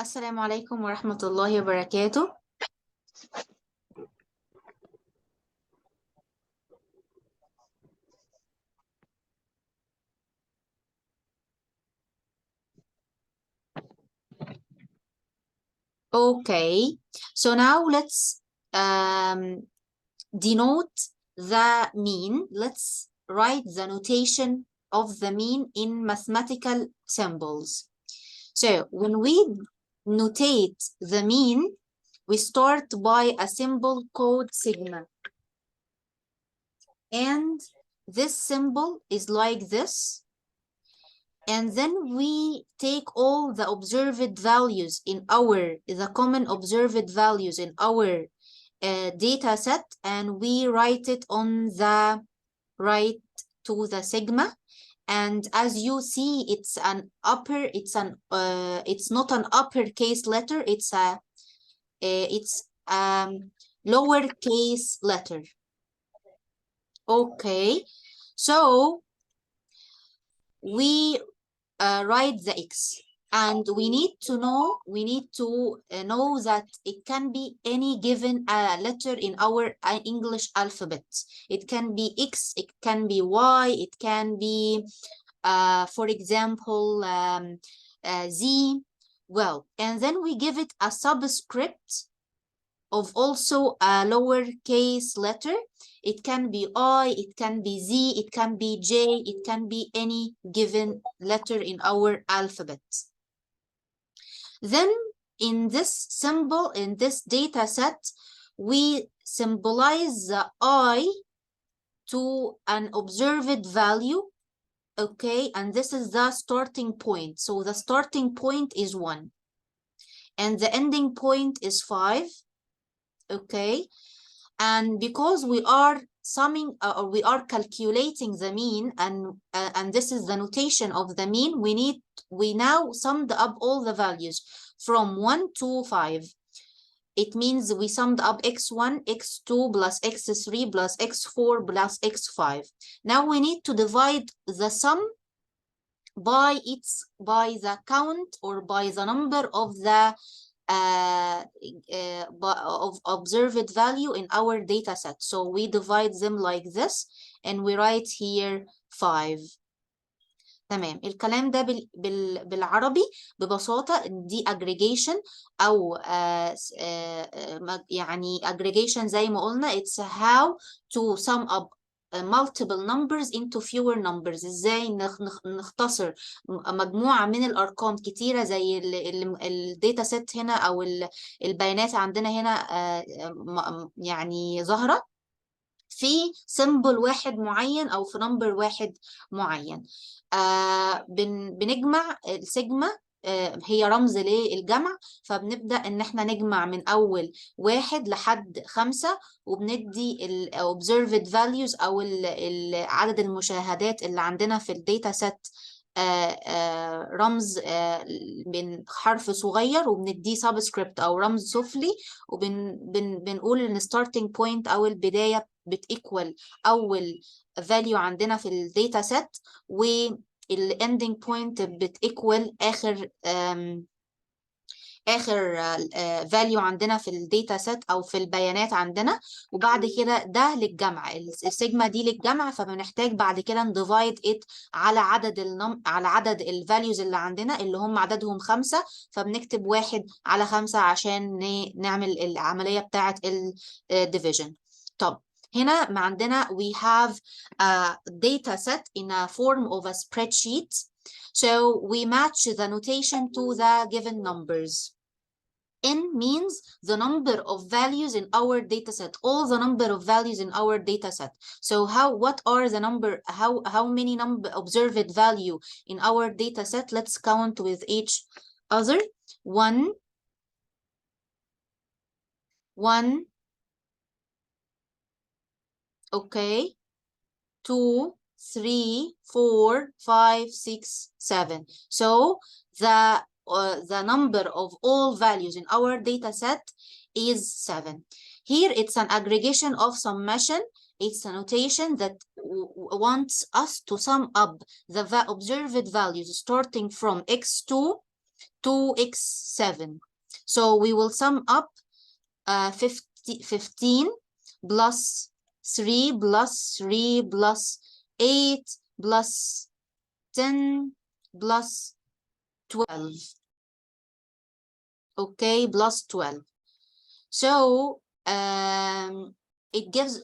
السلام عليكم ورحمة الله وبركاته. Okay, so now let's denote the mean. Let's write the notation of the mean in mathematical symbols. So when we notate the mean, we start by a symbol called sigma. And this symbol is like this. And then we take all the observed values in the common observed values in our data set, and we write it on the right to the sigma. And as you see, it's not an uppercase letter, it's lowercase letter. Okay, so we write the x, and we need to know that it can be any given letter in our English alphabet. It can be x, it can be y, it can be for example z. Well, and then we give it a subscript of also a lowercase letter. It can be I, it can be Z, it can be J, it can be any given letter in our alphabet. Then in this symbol, in this data set, we symbolize the I to an observed value, okay? And this is the starting point. So the starting point is 1. And the ending point is 5. Okay, and because we are summing or we are calculating the mean, and this is the notation of the mean, we now summed up all the values from 1 to 5. It means we summed up x1, x2 plus x3 plus x4 plus x5. Now we need to divide the sum by the count or by the number of the of observed value in our data set. So we divide them like this, and we write here 5. تمام. الكلام ده بالعربي ببساطة دي aggregation أو يعني aggregation زي ما قلنا. It's how to sum up multiple numbers into fewer numbers. ازاي نختصر مجموعة من الأرقام كتيرة زي الداتا سيت هنا أو البيانات عندنا هنا يعني ظاهرة في سيمبل واحد معين أو في نمبر واحد معين. بنجمع السيجما، هي رمز للجمع، فبنبدأ إن احنا نجمع من أول 1 لحد 5، وبندي ال observed values أو عدد المشاهدات اللي عندنا في الداتا سيت رمز من حرف صغير، وبنديه سبسكريبت أو رمز سفلي، وبنقول إن starting point أو البداية بتيكوال أول value عندنا في الداتا سيت، والending point بتيكوال آخر value عندنا في الداتا سيت أو في البيانات عندنا. وبعد كده ده للجمع، السيجما دي للجمع، فبنحتاج بعد كده نديفايد it على عدد الفاليوز اللي عندنا اللي هم عددهم 5، فبنكتب 1 على 5 عشان نعمل العملية بتاعة الديفيجن. طب هنا ما عندنا we have a data set in a form of a spreadsheet. So we match the notation to the given numbers. N means the number of values in our data set, all the number of values in our data set. So what are the how many observed value in our data set? Let's count with each other. 1, 1, okay, 2, 3, 4, 5, 6, 7. So the number of all values in our data set is 7. Here it's an aggregation of summation. It's a notation that wants us to sum up the observed values starting from x2 2x7. So we will sum up 15 plus 3 plus 3 plus 8 plus 10 plus 12. Okay, plus 12. So it gives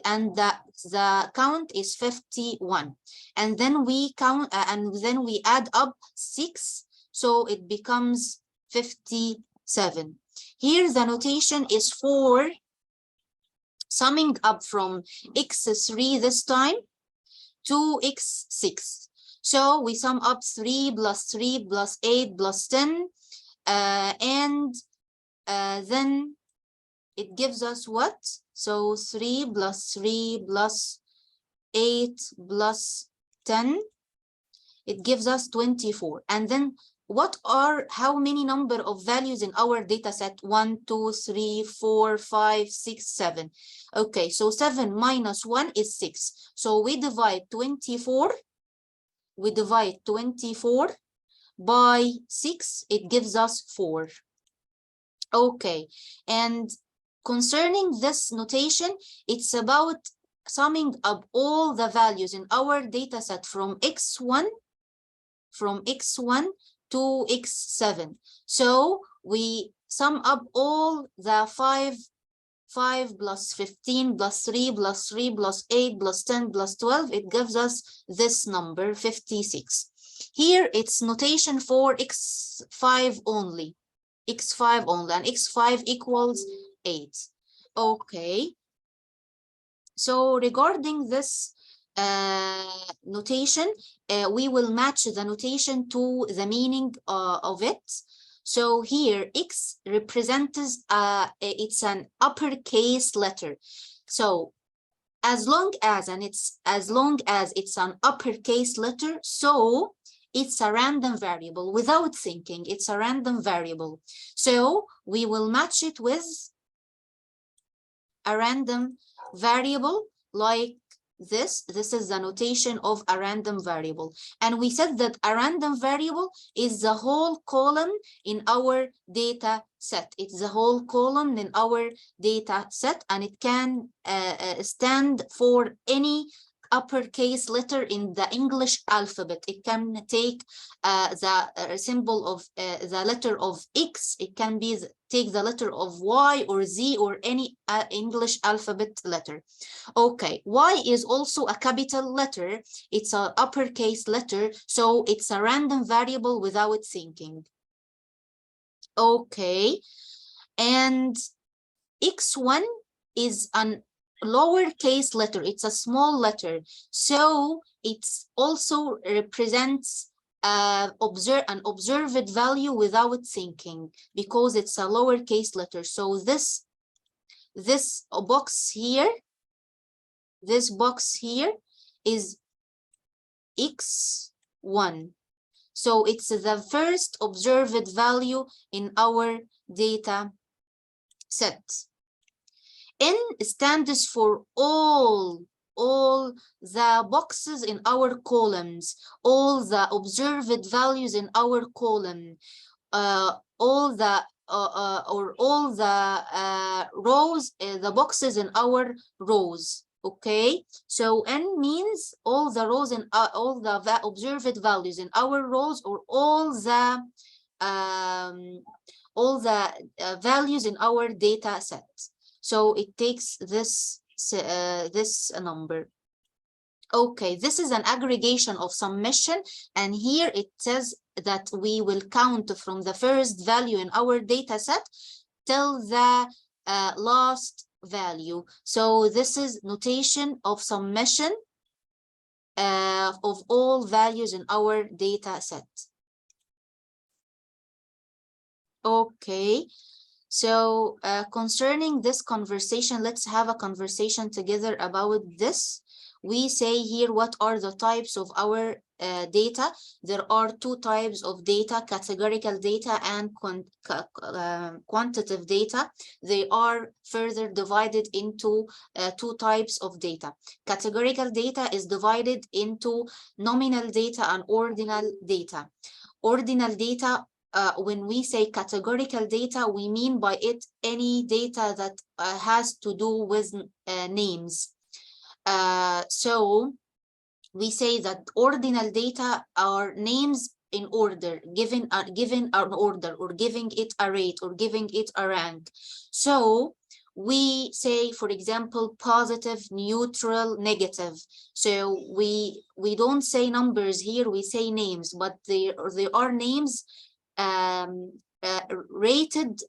and the count is 51, and then we count and then we add up 6, so it becomes 57. Here the notation is for summing up from x3 this time to x6. So we sum up 3 plus 3 plus 8 plus 10, and then it gives us what? So 3 plus 3 plus 8 plus 10, it gives us 24. And then what are, how many number of values in our data set? 1, 2, 3, 4, 5, 6, 7. Okay, so 7 minus 1 is 6. So we divide 24. We divide 24 by 6. It gives us 4. Okay, and concerning this notation, it's about summing up all the values in our data set from x1 to x7. So we sum up all the 5 plus 15 plus 3 plus 3 plus 8 plus 10 plus 12. It gives us this number 56. Here it's notation for x5 only. x5 only, and x5 equals 8. Okay, so regarding this notation, we will match the notation to the meaning of it. So here x represents it's an uppercase letter. So as long as it's an uppercase letter, so it's a random variable. Without thinking, it's a random variable. So we will match it with a random variable like this. This is the notation of a random variable. And we said that a random variable is the whole column in our data set. It's the whole column in our data set, and it can stand for any uppercase letter in the English alphabet. It can take the symbol of the letter of X. It can be take the letter of Y or Z or any English alphabet letter. Okay, Y is also a capital letter. It's an uppercase letter, so it's a random variable without thinking. Okay, and X1 is an lowercase letter. It's a small letter, so it also represents an observed value without thinking, because it's a lowercase letter. So this box here, is x1. So it's the first observed value in our data set. N stands for all the boxes in our columns, all the observed values in our column, all the rows, the boxes in our rows. Okay, so N means all the rows and all the observed values in our rows, or all the values in our data set. So it takes this number. Okay, this is an aggregation of summation, and here it says that we will count from the first value in our data set till the last value. So this is notation of summation of all values in our data set. Okay, so concerning this conversation, let's have a conversation together about this. We say here, what are the types of our data? There are two types of data: categorical data and quantitative data. They are further divided into two types of data. Categorical data is divided into nominal data and ordinal data. Ordinal data when we say categorical data, we mean by it any data that has to do with names. So we say that ordinal data are names in order, given an order, or giving it a rate, or giving it a rank. So we say, for example, positive, neutral, negative. So we don't say numbers here, we say names, but they are names rated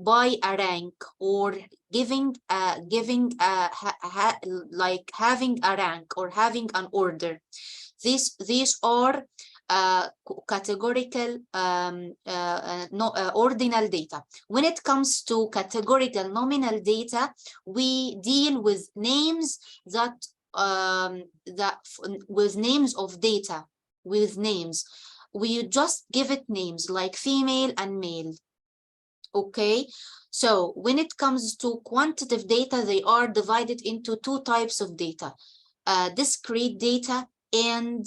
by a rank, or like having a rank or having an order. These are categorical ordinal data. When it comes to categorical nominal data, we deal with names with names of data, with names. We just give it names like female and male. Okay, so when it comes to quantitative data, they are divided into two types of data: discrete data and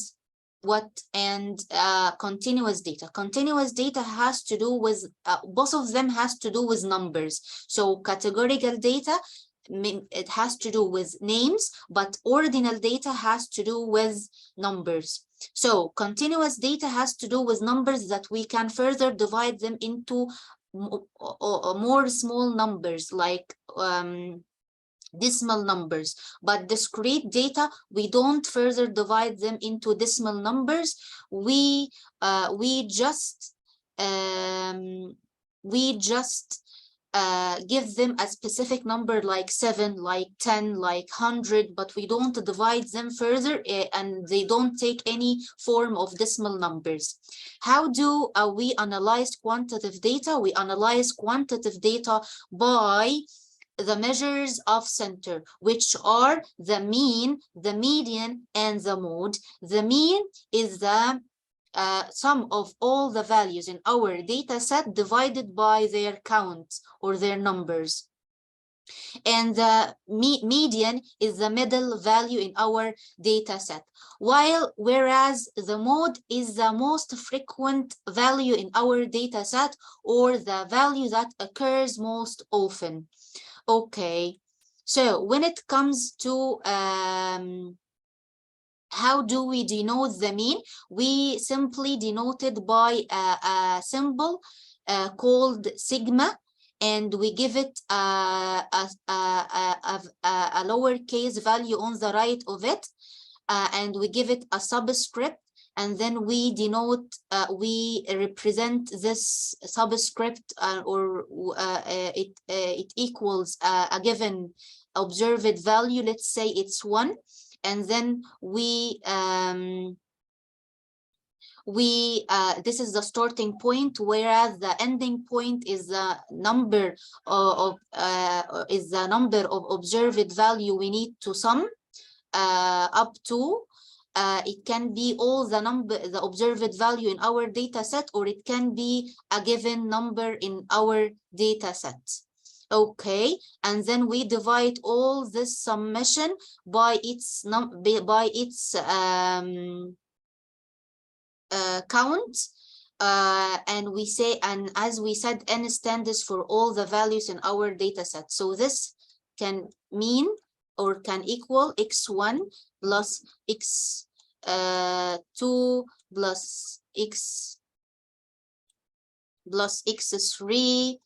continuous data. Continuous data has to do with both of them has to do with numbers. So categorical data, it has to do with names, but ordinal data has to do with numbers. So continuous data has to do with numbers that we can further divide them into more small numbers, like decimal numbers. But discrete data, we don't further divide them into decimal numbers. We just give them a specific number, like 7, like 10, like 100, but we don't divide them further, and they don't take any form of decimal numbers. How do we analyze quantitative data? We analyze quantitative data by the measures of center, which are the mean, the median, and the mode. The mean is the sum of all the values in our data set divided by their count or their numbers. And the median is the middle value in our data set. Whereas the mode is the most frequent value in our data set, or the value that occurs most often. Okay, so when it comes to how do we denote the mean? We simply denote it by a symbol called sigma, and we give it a lowercase value on the right of it, and we give it a subscript, and then we denote, we represent this subscript, it equals a given observed value. Let's say it's 1. And then this is the starting point, whereas the ending point is the number of observed value we need to sum up to. It can be all the observed value in our data set, or it can be a given number in our data set. Okay, and then we divide all this summation by its count, and we say, and as we said, n stands for all the values in our data set. So this can mean or can equal x1 plus x2 plus x3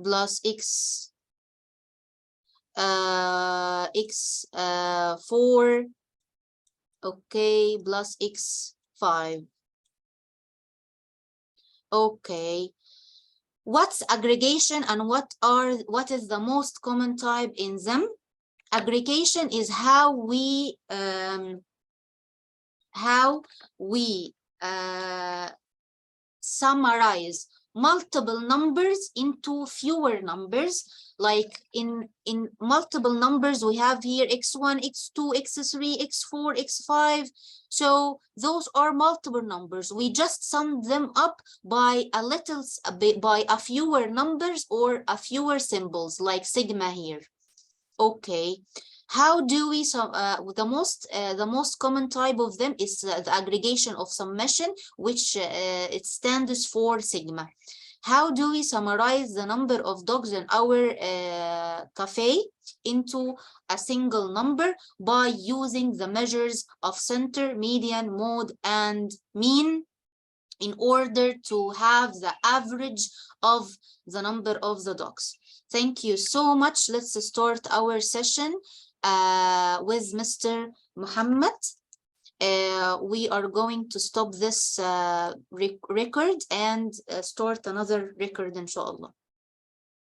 plus x4, okay, plus x5. Okay, what's aggregation and what is the most common type in them? Aggregation is how we summarize multiple numbers into fewer numbers. Like in multiple numbers, we have here x1, x2, x3, x4, x5. So those are multiple numbers. We just sum them up by a fewer numbers or a fewer symbols, like sigma here. Okay, How do we the most common type of them is the aggregation of summation, which it stands for sigma. How do we summarize the number of dogs in our cafe into a single number? By using the measures of center, median, mode, and mean in order to have the average of the number of the dogs. Thank you so much. Let's start our session with Mr. Muhammad. We are going to stop this record and start another record, inshallah.